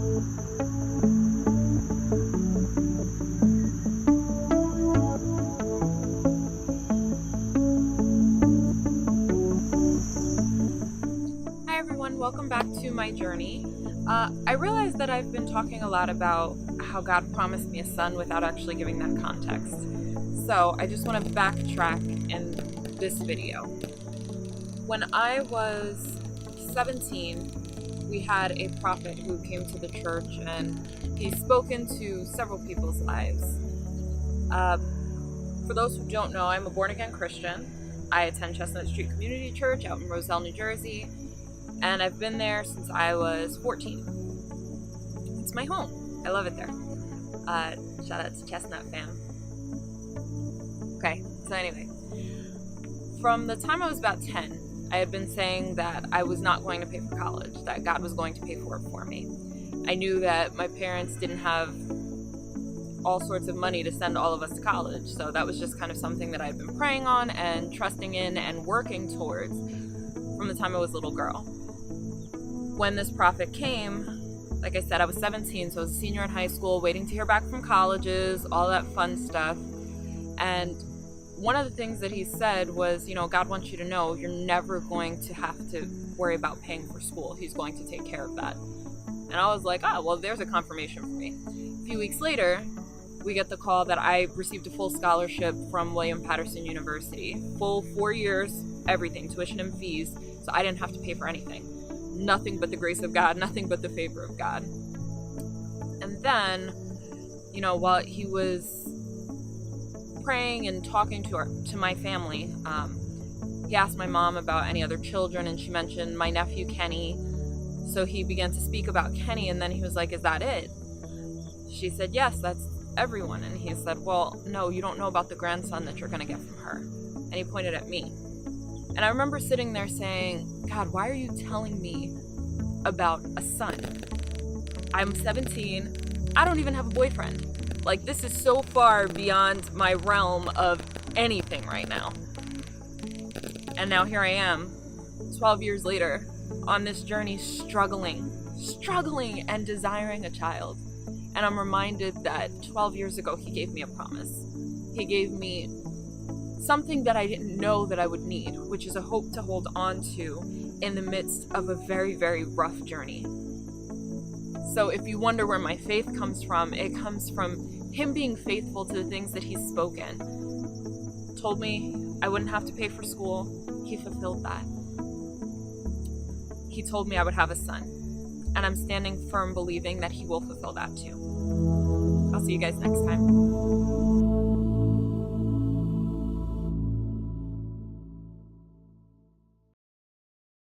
Hi everyone, welcome back to my journey. I realize that I've been talking a lot about how God promised me a son without actually giving that context. So I just want to backtrack in this video. When I was 17, we had a prophet who came to the church and he's spoken to several people's lives. For those who don't know, I'm a born-again Christian. I attend Chestnut Street Community Church out in Roselle, New Jersey, and I've been there since I was 14. It's my home. I love it there. Shout out to Chestnut fam. Okay, so anyway, from the time I was about 10, I had been saying that I was not going to pay for college, that God was going to pay for it for me. I knew that my parents didn't have all sorts of money to send all of us to college, so that was just kind of something that I'd been praying on and trusting in and working towards from the time I was a little girl. When this prophet came, like I said, I was 17, so I was a senior in high school, waiting to hear back from colleges, all that fun stuff. And one of the things that he said was, God wants you to know you're never going to have to worry about paying for school. He's going to take care of that. And I was like, well, there's a confirmation for me. A few weeks later, we get the call that I received a full scholarship from William Patterson University. Full 4 years, everything, tuition and fees, so I didn't have to pay for anything. Nothing but the grace of God, nothing but the favor of God. And then, while he was praying and talking to my family, he asked my mom about any other children, and she mentioned my nephew Kenny. So he began to speak about Kenny, and then he was like, "Is that it?" She said, "Yes, that's everyone." And he said, "Well, no, you don't know about the grandson that you're going to get from her." And he pointed at me. And I remember sitting there saying, "God, why are you telling me about a son? I'm 17. I don't even have a boyfriend. Like, this is so far beyond my realm of anything right now." And now here I am, 12 years later, on this journey, struggling and desiring a child. And I'm reminded that 12 years ago, he gave me a promise. He gave me something that I didn't know that I would need, which is a hope to hold on to in the midst of a very, very rough journey. So if you wonder where my faith comes from, it comes from him being faithful to the things that he's spoken. Told me I wouldn't have to pay for school. He fulfilled that. He told me I would have a son. And I'm standing firm believing that he will fulfill that too. I'll see you guys next time.